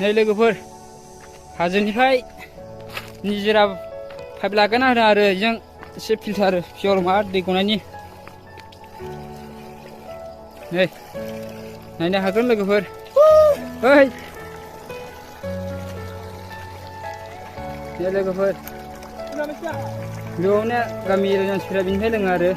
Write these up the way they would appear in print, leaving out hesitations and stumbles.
नै लोगोफोर हाजोनिफ्राय निजोरा पाइप लागायना होदों आरो बेजों एसे फिल्टार पियर माबा दै गनायनि नै नायनो हागोन लोगोफोर ओइ नै लोगोफोर बेयावनो गामि एरियानि मानसिफ्रा बेनिफ्राय लोङो आरो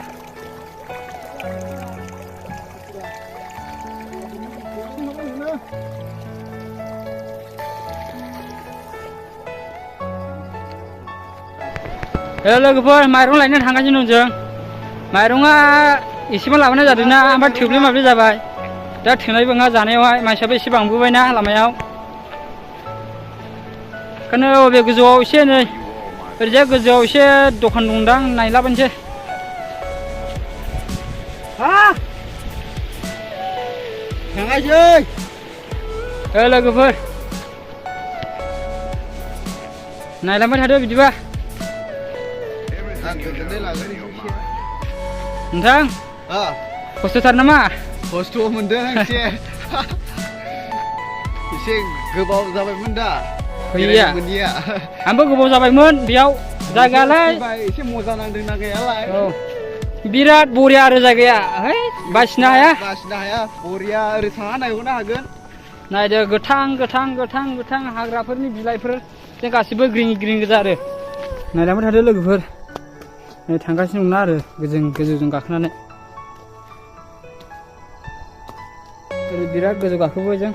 लोगोफोर माइरं लायनो थांगासिनो दं जों माइरंआ एसेबां लाबोनाय जादोंना ओमफ्राय थोब्ले माब्ले जाबाय दा थोनायबो नङा जानायावहाय मानसियाबो एसे बांबोबायना लामायाव ओंखायनो अबे गोजौआव एसे नै ओरैजाय गोजौआव एसे दखान दंदां नायलाबोनोसै थांगासै लोगोफोर नायलांबाय थादो बिदिबा नोंथां खस्थ'थार नामा? खस्थ' मोनदों एसे गोबाव जाबायमोन दा फैया मोनैया आंबो गोबाव जाबायमोन बेयाव जायगायालाय एसे मोजां नांदों ना गैयालाय औ बिराद बरिया आरो जायगाया बासिनो हाया बरिया ओरै थांना नायहरनो हागोन नायदो गोथां गोथां गोथां गोथां हाग्राफोरनि बिलाइफोर जों गासिबो ग्रिं ग्रिं गोजा आरो नायलांबाय थादो लोगोफोर नै थांगासिनो दंना आरो गोजौजों गाखोनानै ओरै बिराद गोजौ गाखोबाय जों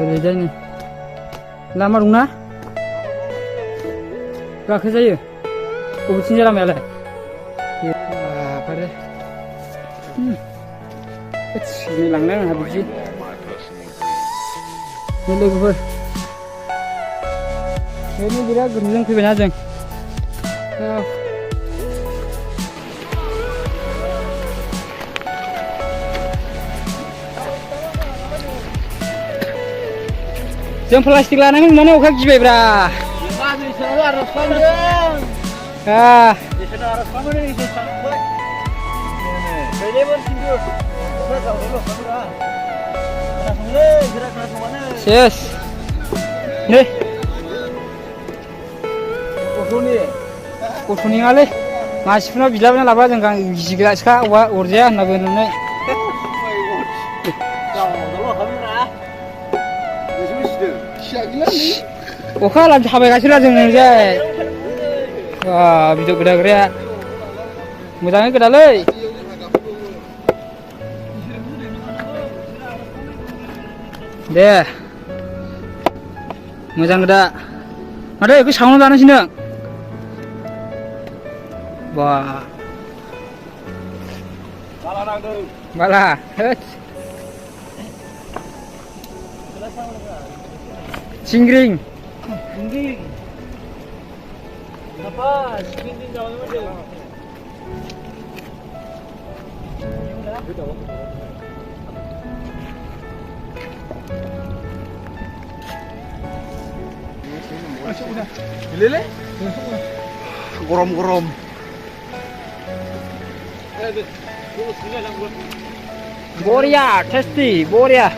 ओरैजाय नै लामा दंना गाखोजायो बबेथिंजाय लामायालाय बाबारे लांनाय आंहा बिदि लोगोफोर ओरैनो बिराद गोजौजों फैबायना जों जों प्लास्टिक लानांगोन माने अखा गिबायब्रा सेस नै गथ'नि नङालै मानसिफोरनाव बिलाबायना लाबा जों गिग्रासोखा अरजाया होनना बुंनानै अखा हानानै थाबायगासिनो जों ओरैजाय भिडिअ गोदाग्राया मोजाङै गोदालै दे मोजां गोदा माथो बेखौ सावना जानोसै नों बा बाला Cingring. Apa? Cingring jauh mana? Lele? Gorom. Boria, tasty, boria.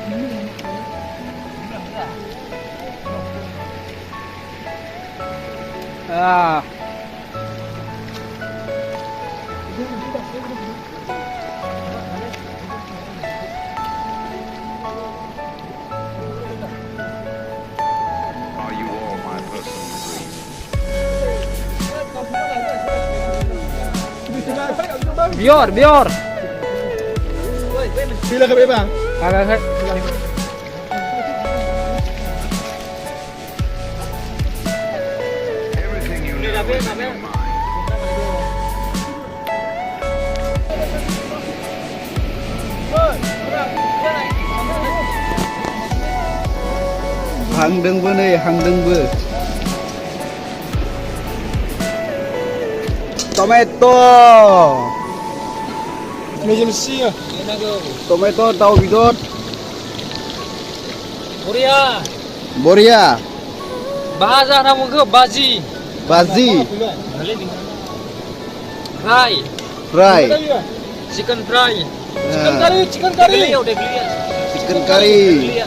Biar. Bila ke bang? Agak. Hangdengbo nih, hangdengbo. Tomato. Mejelsia. Tomato tahu bidot. Boria. Bahasa nama ke baji. Fry. Chicken fry. Chicken curry. Chicken curry.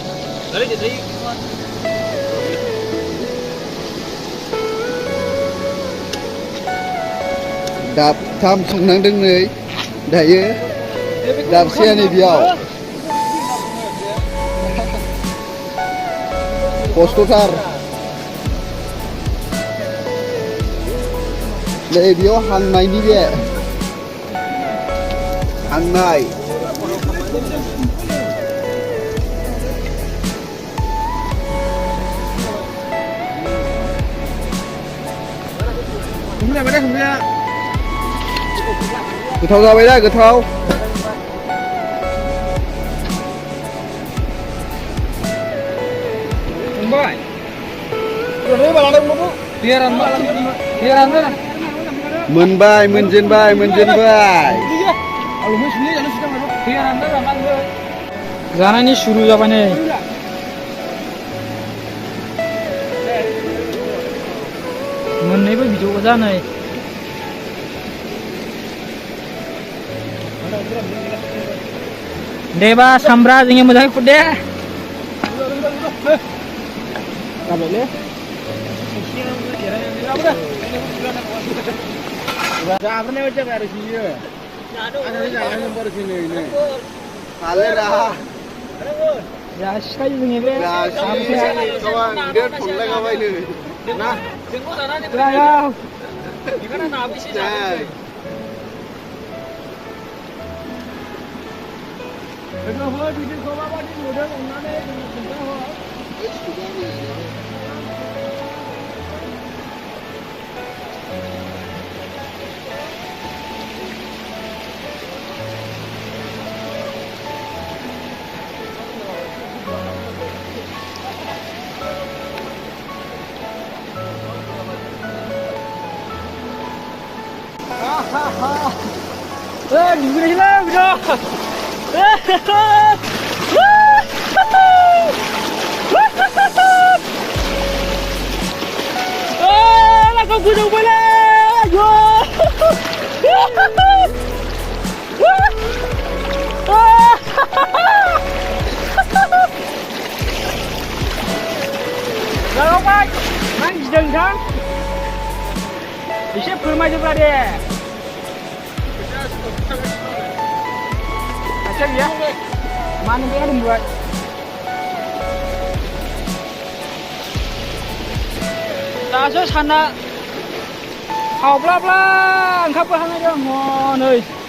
दाबथाम संनांदों नै दायो दाबसेया नै बेयाव खस्थ'थार नै बेयाव हांनायनि बे हांनाय गोथाव जाबाय दा गोथाव फंबाय मोनबाय मोनजेनबाय जानायनि सुरु जाबाय नै मोननैबो भिडिअ जानाय दे बा सामब्रा जोंनि मोजाङै खुद दे जासिखायो जोंनि बे 누구래요 그죠? 나가 구독 볼래? 여러분, 난 이정상 이제 불마저라 돼. Ya, mana dia ada buat? Tahu sana, kau bla bla, engkau paham aja, ngono.